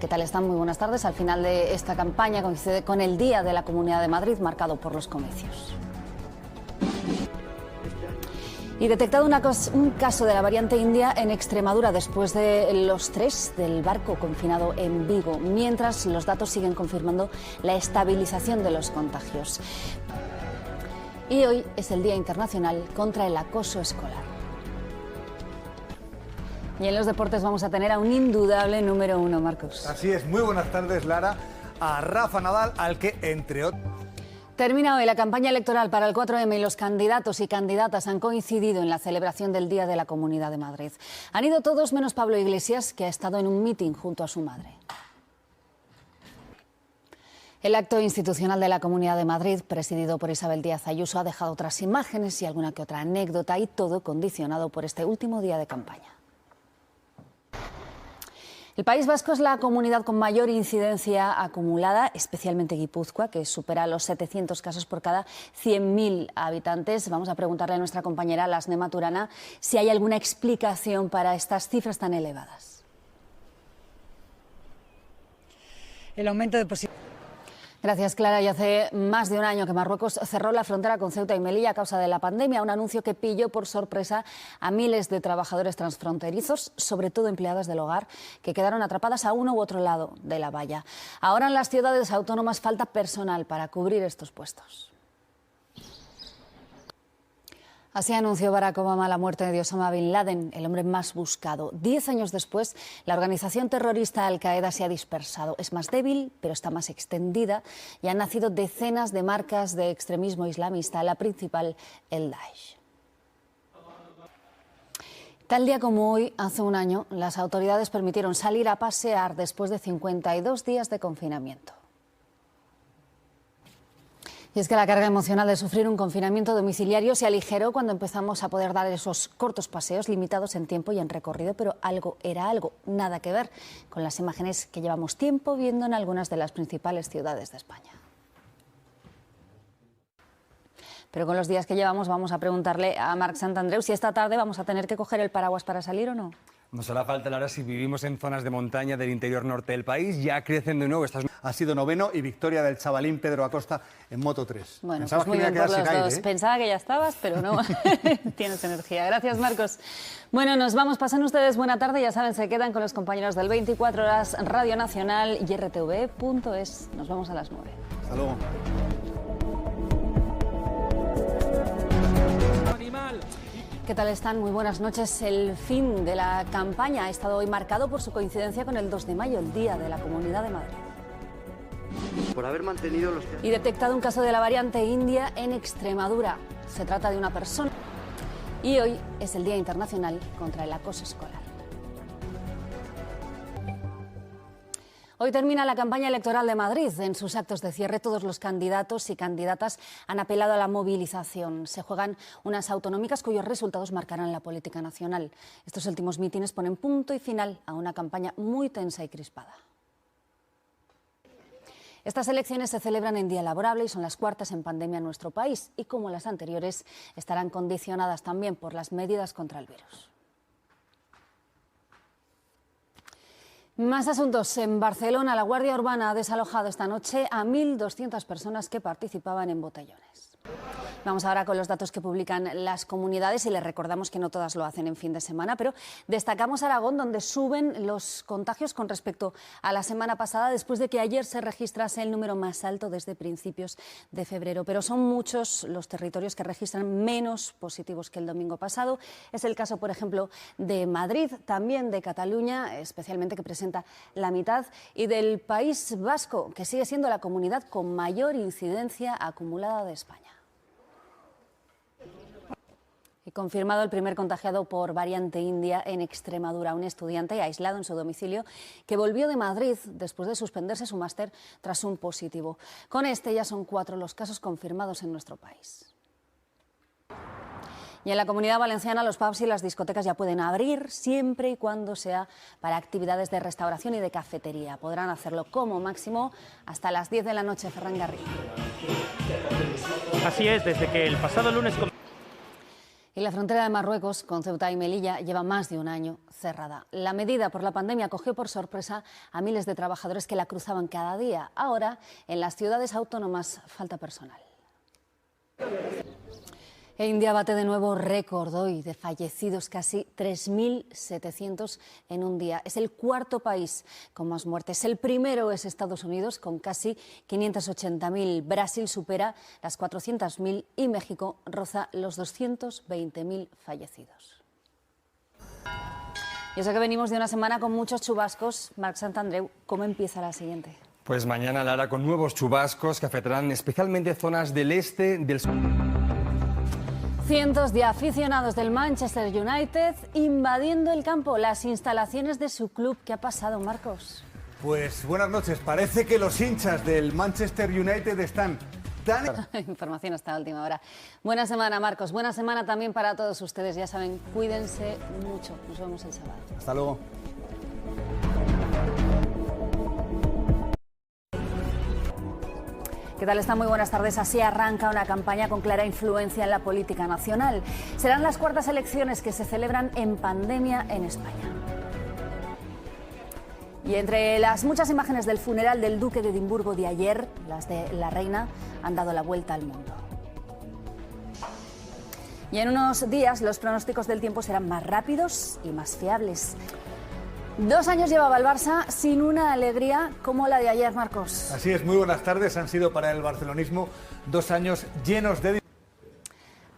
¿Qué tal están? Muy buenas tardes. Al final de esta campaña coincide con el Día de la Comunidad de Madrid, marcado por los comicios. Y detectado un caso de la variante india en Extremadura después de los 3 del barco confinado en Vigo, mientras los datos siguen confirmando la estabilización de los contagios. Y hoy es el Día Internacional contra el Acoso Escolar. Y en los deportes vamos a tener a un indudable número 1, Marcos. Así es, muy buenas tardes, Lara. A Rafa Nadal, al que, entre otros... Termina hoy la campaña electoral para el 4M y los candidatos y candidatas han coincidido en la celebración del Día de la Comunidad de Madrid. Han ido todos menos Pablo Iglesias, que ha estado en un mitin junto a su madre. El acto institucional de la Comunidad de Madrid, presidido por Isabel Díaz Ayuso, ha dejado otras imágenes y alguna que otra anécdota, y todo condicionado por este último día de campaña. El País Vasco es la comunidad con mayor incidencia acumulada, especialmente Guipúzcoa, que supera los 700 casos por cada 100.000 habitantes. Vamos a preguntarle a nuestra compañera Lasne Maturana si hay alguna explicación para estas cifras tan elevadas. El aumento de Gracias, Clara. Y hace más de un año que Marruecos cerró la frontera con Ceuta y Melilla a causa de la pandemia, un anuncio que pilló por sorpresa a miles de trabajadores transfronterizos, sobre todo empleadas del hogar, que quedaron atrapadas a uno u otro lado de la valla. Ahora en las ciudades autónomas falta personal para cubrir estos puestos. Así anunció Barack Obama la muerte de Osama Bin Laden, el hombre más buscado. 10 años después, la organización terrorista Al-Qaeda se ha dispersado. Es más débil, pero está más extendida, y han nacido decenas de marcas de extremismo islamista, la principal, el Daesh. Tal día como hoy, hace un año, las autoridades permitieron salir a pasear después de 52 días de confinamiento. Y es que la carga emocional de sufrir un confinamiento domiciliario se aligeró cuando empezamos a poder dar esos cortos paseos limitados en tiempo y en recorrido, pero algo era algo, nada que ver con las imágenes que llevamos tiempo viendo en algunas de las principales ciudades de España. Pero con los días que llevamos vamos a preguntarle a Marc Santandreu si esta tarde vamos a tener que coger el paraguas para salir o no. Nos hará falta, Lara, si vivimos en zonas de montaña del interior norte del país. Ya crecen de nuevo estas... Ha sido noveno y victoria del chavalín Pedro Acosta en Moto3. Bueno, pues muy bien por los dos. Pensaba que ya estabas, pero no. Tienes energía. Gracias, Marcos. Bueno, nos vamos. Pasen ustedes buena tarde. Ya saben, se quedan con los compañeros del 24 Horas, Radio Nacional y RTV.es. Nos vemos a las 9. Hasta luego. ¿Qué tal están? Muy buenas noches. El fin de la campaña ha estado hoy marcado por su coincidencia con el 2 de mayo, el Día de la Comunidad de Madrid. Por haber mantenido los... Y detectado un caso de la variante india en Extremadura. Se trata de una persona. Y hoy es el Día Internacional contra el Acoso Escolar. Hoy termina la campaña electoral de Madrid. En sus actos de cierre, todos los candidatos y candidatas han apelado a la movilización. Se juegan unas autonómicas cuyos resultados marcarán la política nacional. Estos últimos mítines ponen punto y final a una campaña muy tensa y crispada. Estas elecciones se celebran en día laborable y son las cuartas en pandemia en nuestro país. Y como las anteriores, estarán condicionadas también por las medidas contra el virus. Más asuntos. En Barcelona, la Guardia Urbana ha desalojado esta noche a 1.200 personas que participaban en botellones. Vamos ahora con los datos que publican las comunidades y les recordamos que no todas lo hacen en fin de semana, pero destacamos Aragón, donde suben los contagios con respecto a la semana pasada, después de que ayer se registrase el número más alto desde principios de febrero. Pero son muchos los territorios que registran menos positivos que el domingo pasado. Es el caso, por ejemplo, de Madrid, también de Cataluña, especialmente, que presenta la mitad, y del País Vasco, que sigue siendo la comunidad con mayor incidencia acumulada de España. Y confirmado el primer contagiado por variante india en Extremadura, un estudiante aislado en su domicilio que volvió de Madrid después de suspenderse su máster tras un positivo. Con este ya son 4 los casos confirmados en nuestro país. Y en la Comunidad Valenciana los pubs y las discotecas ya pueden abrir siempre y cuando sea para actividades de restauración y de cafetería. Podrán hacerlo como máximo hasta las 10 de la noche. Ferran Garrido. Así es, desde que el pasado lunes... Y la frontera de Marruecos con Ceuta y Melilla lleva más de un año cerrada. La medida por la pandemia cogió por sorpresa a miles de trabajadores que la cruzaban cada día. Ahora, en las ciudades autónomas falta personal. India bate de nuevo récord hoy de fallecidos, casi 3.700 en un día. Es el cuarto país con más muertes. El primero es Estados Unidos, con casi 580.000. Brasil supera las 400.000 y México roza los 220.000 fallecidos. Y eso que venimos de una semana con muchos chubascos. Marc Santandreu, ¿cómo empieza la siguiente? Pues mañana, Lara, con nuevos chubascos que afectarán especialmente zonas del este, del sur. Cientos de aficionados del Manchester United invadiendo el campo, las instalaciones de su club. ¿Qué ha pasado, Marcos? Pues buenas noches. Parece que los hinchas del Manchester United están tan... Información hasta última hora. Buena semana, Marcos. Buena semana también para todos ustedes. Ya saben, cuídense mucho. Nos vemos el sábado. Hasta luego. ¿Qué tal están? Muy buenas tardes. Así arranca una campaña con clara influencia en la política nacional. Serán las cuartas elecciones que se celebran en pandemia en España. Y entre las muchas imágenes del funeral del duque de Edimburgo de ayer, las de la reina han dado la vuelta al mundo. Y en unos días los pronósticos del tiempo serán más rápidos y más fiables. 2 años llevaba el Barça sin una alegría como la de ayer, Marcos. Así es, muy buenas tardes. Han sido para el barcelonismo 2 años llenos de...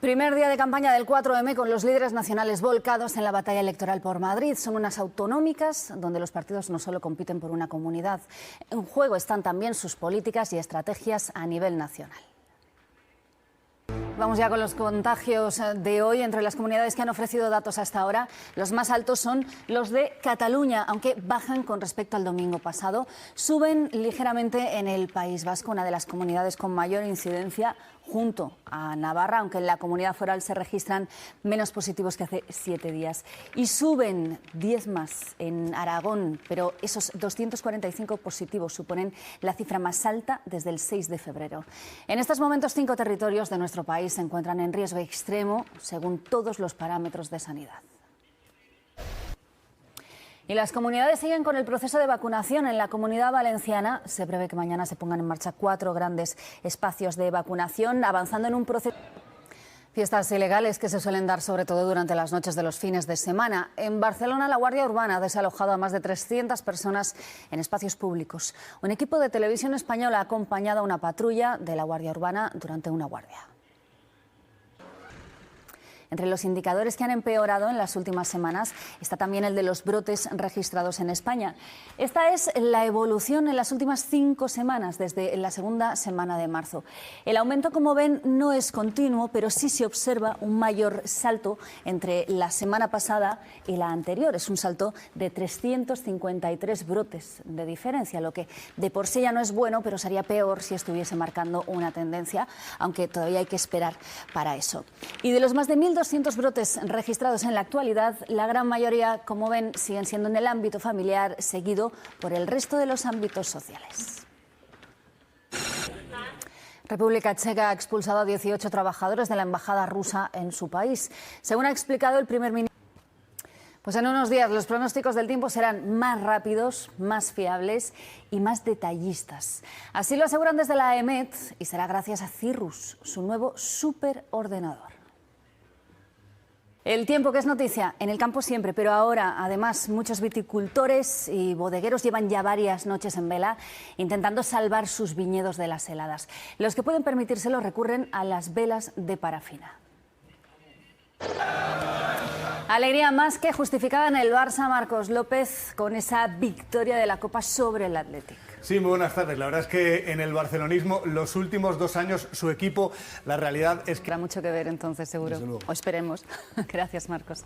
Primer día de campaña del 4M con los líderes nacionales volcados en la batalla electoral por Madrid. Son unas autonómicas donde los partidos no solo compiten por una comunidad. En juego están también sus políticas y estrategias a nivel nacional. Vamos ya con los contagios de hoy. Entre las comunidades que han ofrecido datos hasta ahora, los más altos son los de Cataluña, aunque bajan con respecto al domingo pasado. Suben ligeramente en el País Vasco, una de las comunidades con mayor incidencia, junto a Navarra, aunque en la comunidad foral se registran menos positivos que hace 7 días. Y suben 10 más en Aragón, pero esos 245 positivos suponen la cifra más alta desde el 6 de febrero. En estos momentos, 5 territorios de nuestro país se encuentran en riesgo extremo según todos los parámetros de sanidad. Y las comunidades siguen con el proceso de vacunación. En la Comunidad Valenciana se prevé que mañana se pongan en marcha 4 grandes espacios de vacunación, avanzando en un proceso... Fiestas ilegales que se suelen dar sobre todo durante las noches de los fines de semana. En Barcelona, la Guardia Urbana ha desalojado a más de 300 personas en espacios públicos. Un equipo de Televisión Española ha acompañado a una patrulla de la Guardia Urbana durante una guardia. Entre los indicadores que han empeorado en las últimas semanas está también el de los brotes registrados en España. Esta es la evolución en las últimas 5 semanas, desde la segunda semana de marzo. El aumento, como ven, no es continuo, pero sí se observa un mayor salto entre la semana pasada y la anterior. Es un salto de 353 brotes de diferencia, lo que de por sí ya no es bueno, pero sería peor si estuviese marcando una tendencia, aunque todavía hay que esperar para eso. Y de los más de 1.200 brotes registrados en la actualidad, la gran mayoría, como ven, siguen siendo en el ámbito familiar, seguido por el resto de los ámbitos sociales. República Checa ha expulsado a 18 trabajadores de la embajada rusa en su país. Según ha explicado el primer ministro, pues en unos días los pronósticos del tiempo serán más rápidos, más fiables y más detallistas. Así lo aseguran desde la EMET y será gracias a Cirrus, su nuevo superordenador. El tiempo, que es noticia en el campo siempre, pero ahora además muchos viticultores y bodegueros llevan ya varias noches en vela intentando salvar sus viñedos de las heladas. Los que pueden permitírselo recurren a las velas de parafina. Alegría más que justificada en el Barça, Marcos López, con esa victoria de la Copa sobre el Athletic. Sí, muy buenas tardes. La verdad es que en el barcelonismo, los últimos 2 años, su equipo, la realidad es que... Habrá mucho que ver entonces, seguro. O esperemos. Gracias, Marcos.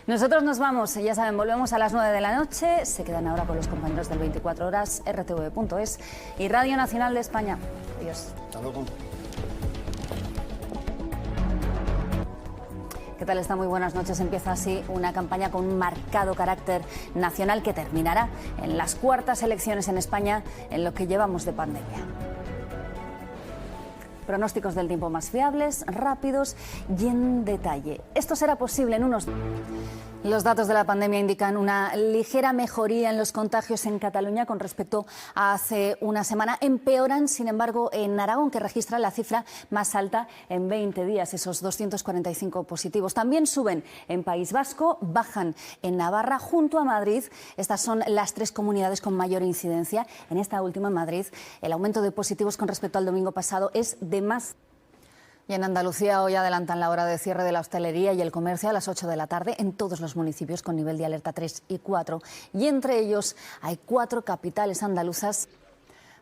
Nosotros nos vamos, ya saben, volvemos a las 9 de la noche. Se quedan ahora con los compañeros del 24 horas, RTV.es y Radio Nacional de España. Adiós. Hasta luego. ¿Qué tal está? Muy buenas noches. Empieza así una campaña con un marcado carácter nacional que terminará en las cuartas elecciones en España en lo que llevamos de pandemia. Pronósticos del tiempo más fiables, rápidos y en detalle. Esto será posible en unos... Los datos de la pandemia indican una ligera mejoría en los contagios en Cataluña con respecto a hace una semana. Empeoran, sin embargo, en Aragón, que registra la cifra más alta en 20 días, esos 245 positivos. También suben en País Vasco, bajan en Navarra, junto a Madrid. Estas son las tres comunidades con mayor incidencia. En esta última, en Madrid, el aumento de positivos con respecto al domingo pasado es de más. Y en Andalucía hoy adelantan la hora de cierre de la hostelería y el comercio a las 8 de la tarde en todos los municipios con nivel de alerta 3 y 4. Y entre ellos hay 4 capitales andaluzas.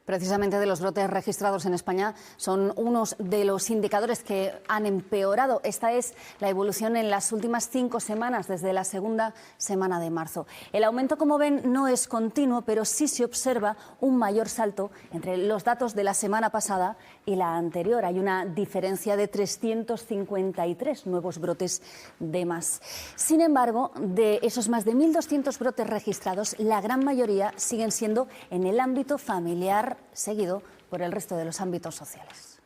Precisamente de los brotes registrados en España son unos de los indicadores que han empeorado. Esta es la evolución en las últimas 5 semanas, desde la segunda semana de marzo. El aumento, como ven, no es continuo, pero sí se observa un mayor salto entre los datos de la semana pasada y la anterior. Hay una diferencia de 353 nuevos brotes de más. Sin embargo, de esos más de 1.200 brotes registrados, la gran mayoría siguen siendo en el ámbito familiar, seguido por el resto de los ámbitos sociales.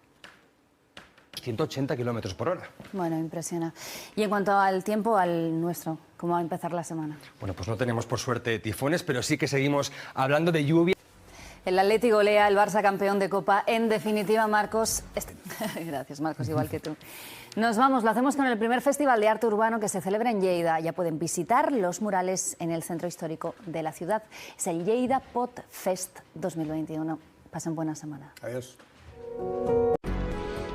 180 kilómetros por hora. Bueno, impresiona. Y en cuanto al tiempo, al nuestro, ¿cómo va a empezar la semana? Bueno, pues no tenemos por suerte tifones, pero sí que seguimos hablando de lluvia. El Atleti golea, el Barça campeón de Copa. En definitiva, Marcos... Gracias, Marcos, igual que tú. Nos vamos, lo hacemos con el primer Festival de Arte Urbano que se celebra en Lleida. Ya pueden visitar los murales en el centro histórico de la ciudad. Es el Lleida Pot Fest 2021. Pasen buena semana. Adiós.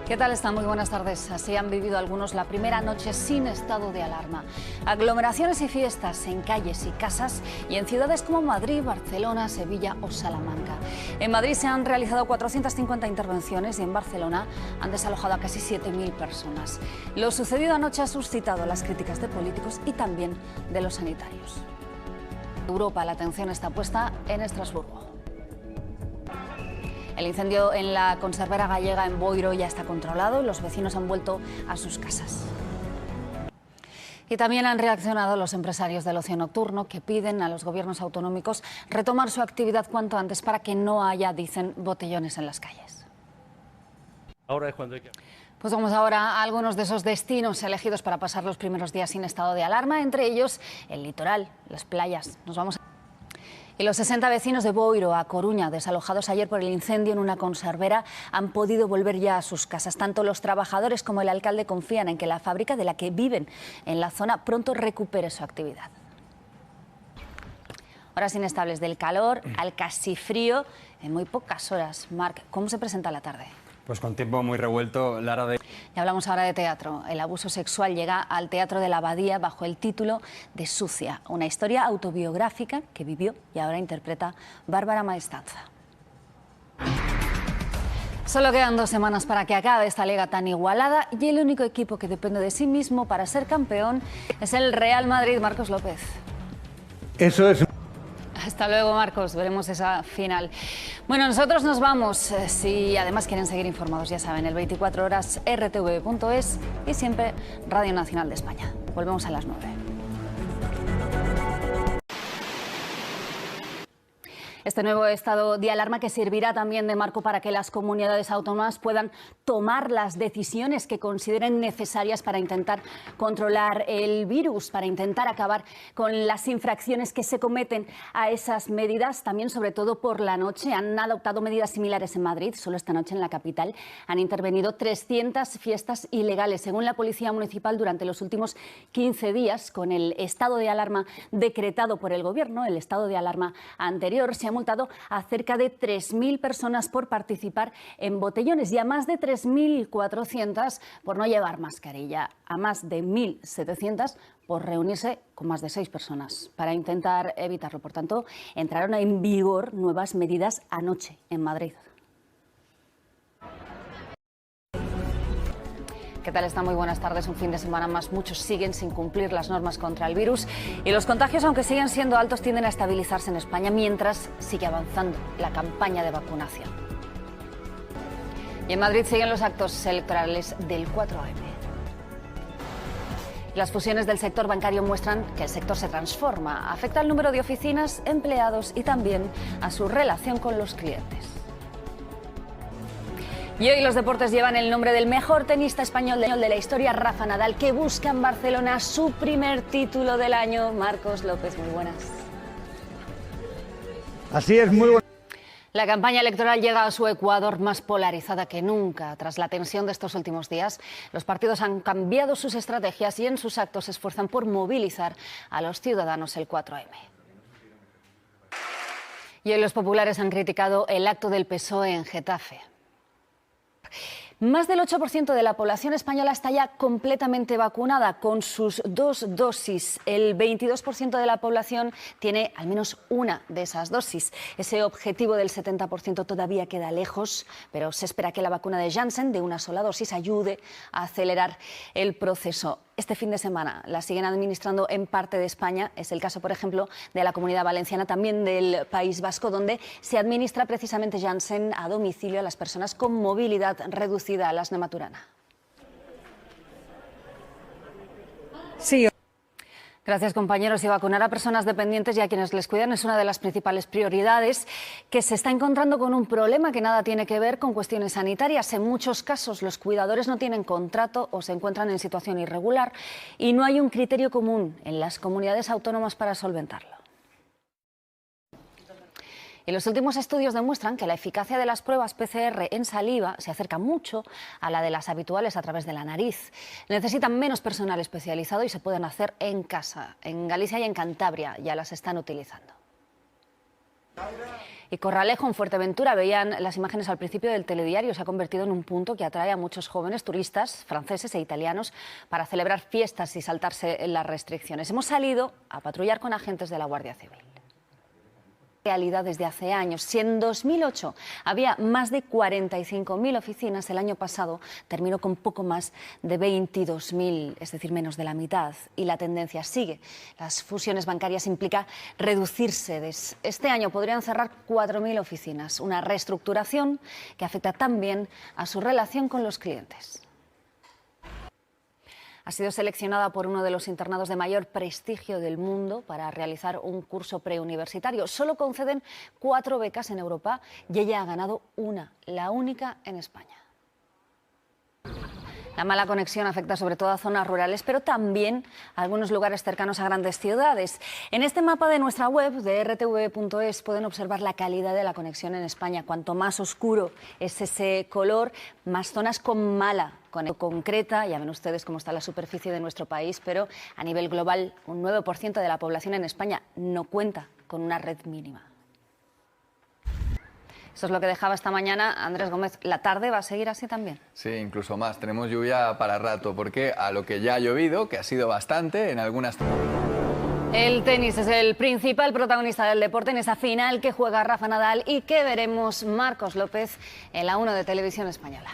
¿Qué tal están? Muy buenas tardes. Así han vivido algunos la primera noche sin estado de alarma. Aglomeraciones y fiestas en calles y casas y en ciudades como Madrid, Barcelona, Sevilla o Salamanca. En Madrid se han realizado 450 intervenciones y en Barcelona han desalojado a casi 7.000 personas. Lo sucedido anoche ha suscitado las críticas de políticos y también de los sanitarios. En Europa, la atención está puesta en Estrasburgo. El incendio en la conservera gallega en Boiro ya está controlado y los vecinos han vuelto a sus casas. Y también han reaccionado los empresarios del ocio nocturno, que piden a los gobiernos autonómicos retomar su actividad cuanto antes para que no haya, dicen, botellones en las calles. Ahora es cuando hay que... Pues vamos ahora a algunos de esos destinos elegidos para pasar los primeros días sin estado de alarma, entre ellos el litoral, las playas. Nos vamos a... Y los 60 vecinos de Boiro, a Coruña, desalojados ayer por el incendio en una conservera, han podido volver ya a sus casas. Tanto los trabajadores como el alcalde confían en que la fábrica de la que viven en la zona pronto recupere su actividad. Horas inestables del calor al casi frío en muy pocas horas. Marc, ¿cómo se presenta la tarde? Pues con tiempo muy revuelto, Lara. Y hablamos ahora de teatro. El abuso sexual llega al Teatro de la Abadía bajo el título de Sucia, una historia autobiográfica que vivió y ahora interpreta Bárbara Maestanza. Solo quedan 2 semanas para que acabe esta liga tan igualada y el único equipo que depende de sí mismo para ser campeón es el Real Madrid. Marcos López. Eso es. Hasta luego, Marcos. Veremos esa final. Bueno, nosotros nos vamos. Si además quieren seguir informados, ya saben, el 24 horas rtv.es y siempre Radio Nacional de España. Volvemos a las 9. Este nuevo estado de alarma que servirá también de marco para que las comunidades autónomas puedan tomar las decisiones que consideren necesarias para intentar controlar el virus, para intentar acabar con las infracciones que se cometen a esas medidas. También, sobre todo por la noche, han adoptado medidas similares en Madrid. Solo esta noche en la capital han intervenido 300 fiestas ilegales. Según la Policía Municipal, durante los últimos 15 días, con el estado de alarma decretado por el Gobierno, el estado de alarma anterior, se ha multado a cerca de 3.000 personas por participar en botellones y a más de 3.400 por no llevar mascarilla, a más de 1.700 por reunirse con más de 6 personas para intentar evitarlo. Por tanto, entraron en vigor nuevas medidas anoche en Madrid. ¿Qué tal está? Muy buenas tardes. Un fin de semana más. Muchos siguen sin cumplir las normas contra el virus y los contagios, aunque siguen siendo altos, tienden a estabilizarse en España mientras sigue avanzando la campaña de vacunación. Y en Madrid siguen los actos electorales del 4M. Las fusiones del sector bancario muestran que el sector se transforma. Afecta al número de oficinas, empleados y también a su relación con los clientes. Y hoy los deportes llevan el nombre del mejor tenista español de la historia, Rafa Nadal, que busca en Barcelona su primer título del año. Marcos López, muy buenas. Así es, muy bueno. La campaña electoral llega a su Ecuador más polarizada que nunca. Tras la tensión de estos últimos días, los partidos han cambiado sus estrategias y en sus actos se esfuerzan por movilizar a los ciudadanos el 4M. Y hoy los populares han criticado el acto del PSOE en Getafe. Más del 8% de la población española está ya completamente vacunada con sus 2 dosis. El 22% de la población tiene al menos una de esas dosis. Ese objetivo del 70% todavía queda lejos, pero se espera que la vacuna de Janssen de una sola dosis ayude a acelerar el proceso. Este fin de semana la siguen administrando en parte de España. Es el caso, por ejemplo, de la Comunidad Valenciana, también del País Vasco, donde se administra precisamente Janssen a domicilio a las personas con movilidad reducida. A las Nematurana. Sí. Gracias, compañeros. Y vacunar a personas dependientes y a quienes les cuidan es una de las principales prioridades, que se está encontrando con un problema que nada tiene que ver con cuestiones sanitarias. En muchos casos los cuidadores no tienen contrato o se encuentran en situación irregular y no hay un criterio común en las comunidades autónomas para solventarlo. Y los últimos estudios demuestran que la eficacia de las pruebas PCR en saliva se acerca mucho a la de las habituales a través de la nariz. Necesitan menos personal especializado y se pueden hacer en casa. En Galicia y en Cantabria ya las están utilizando. Y Corralejo, en Fuerteventura, veían las imágenes al principio del telediario. Se ha convertido en un punto que atrae a muchos jóvenes turistas franceses e italianos para celebrar fiestas y saltarse las restricciones. Hemos salido a patrullar con agentes de la Guardia Civil. Realidad desde hace años. Si en 2008 había más de 45.000 oficinas, el año pasado terminó con poco más de 22.000, es decir, menos de la mitad. Y la tendencia sigue. Las fusiones bancarias implican reducirse. Este año podrían cerrar 4.000 oficinas, una reestructuración que afecta también a su relación con los clientes. Ha sido seleccionada por uno de los internados de mayor prestigio del mundo para realizar un curso preuniversitario. Solo conceden 4 becas en Europa y ella ha ganado una, la única en España. La mala conexión afecta sobre todo a zonas rurales, pero también a algunos lugares cercanos a grandes ciudades. En este mapa de nuestra web, de rtv.es, pueden observar la calidad de la conexión en España. Cuanto más oscuro es ese color, más zonas con mala conexión concreta. Ya ven ustedes cómo está la superficie de nuestro país, pero a nivel global, un 9% de la población en España no cuenta con una red mínima. Eso es lo que dejaba esta mañana Andrés Gómez. ¿La tarde va a seguir así también? Sí, incluso más. Tenemos lluvia para rato, porque a lo que ya ha llovido, que ha sido bastante en algunas... El tenis es el principal protagonista del deporte en esa final que juega Rafa Nadal y que veremos Marcos López en la 1 de Televisión Española.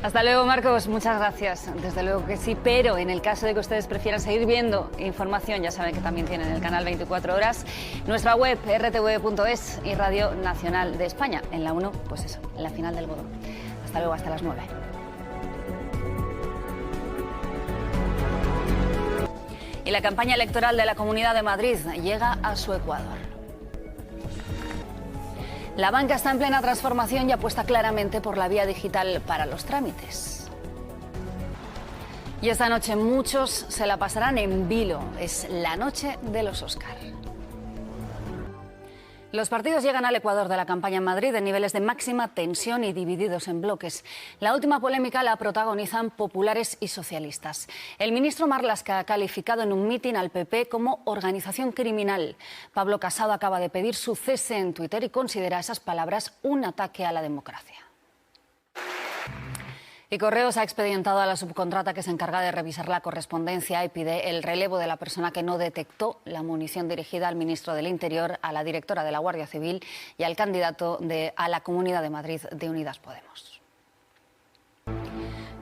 Hasta luego, Marcos. Muchas gracias. Desde luego que sí, pero en el caso de que ustedes prefieran seguir viendo información, ya saben que también tienen el canal 24 horas, nuestra web rtv.es y Radio Nacional de España. En la 1, pues eso, en la final del Godó. Hasta luego, hasta las 9. Y la campaña electoral de la Comunidad de Madrid llega a su Ecuador. La banca está en plena transformación y apuesta claramente por la vía digital para los trámites. Y esta noche muchos se la pasarán en vilo. Es la noche de los Óscar. Los partidos llegan al Ecuador de la campaña en Madrid en niveles de máxima tensión y divididos en bloques. La última polémica la protagonizan populares y socialistas. El ministro Marlaska ha calificado en un mitin al PP como organización criminal. Pablo Casado acaba de pedir su cese en Twitter y considera esas palabras un ataque a la democracia. Y Correos ha expedientado a la subcontrata que se encarga de revisar la correspondencia y pide el relevo de la persona que no detectó la munición dirigida al ministro del Interior, a la directora de la Guardia Civil y al candidato a la Comunidad de Madrid de Unidas Podemos.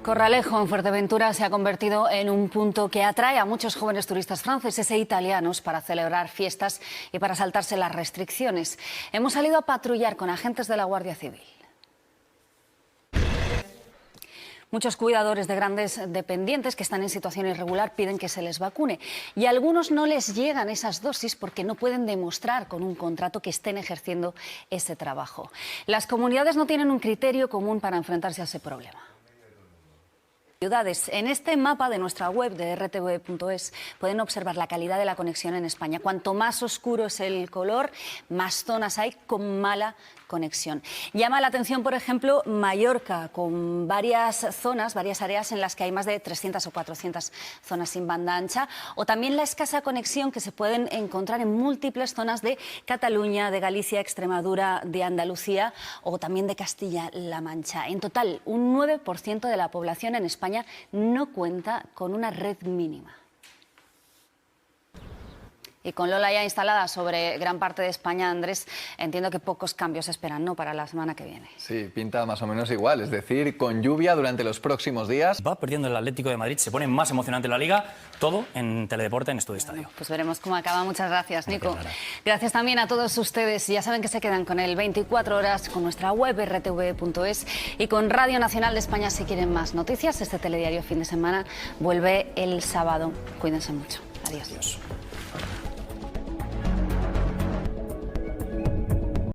Corralejo, en Fuerteventura, se ha convertido en un punto que atrae a muchos jóvenes turistas franceses e italianos para celebrar fiestas y para saltarse las restricciones. Hemos salido a patrullar con agentes de la Guardia Civil. Muchos cuidadores de grandes dependientes que están en situación irregular piden que se les vacune y a algunos no les llegan esas dosis porque no pueden demostrar con un contrato que estén ejerciendo ese trabajo. Las comunidades no tienen un criterio común para enfrentarse a ese problema. Ciudades. En este mapa de nuestra web de rtv.es pueden observar la calidad de la conexión en España. Cuanto más oscuro es el color, más zonas hay con mala conexión. Llama la atención, por ejemplo, Mallorca, con varias zonas, varias áreas en las que hay más de 300 o 400 zonas sin banda ancha, o también la escasa conexión que se pueden encontrar en múltiples zonas de Cataluña, de Galicia, Extremadura, de Andalucía o también de Castilla-La Mancha. En total, un 9% de la población en España no cuenta con una red mínima. Y con Lola ya instalada sobre gran parte de España, Andrés, entiendo que pocos cambios esperan, ¿no?, para la semana que viene. Sí, pinta más o menos igual, es decir, con lluvia durante los próximos días. Va perdiendo el Atlético de Madrid, se pone más emocionante la Liga, todo en Teledeporte, en Estudio Estadio. Pues veremos cómo acaba. Muchas gracias, Nico. Gracias también a todos ustedes. Ya saben que se quedan con el 24 horas, con nuestra web rtv.es y con Radio Nacional de España si quieren más noticias. Este telediario fin de semana vuelve el sábado. Cuídense mucho. Adiós.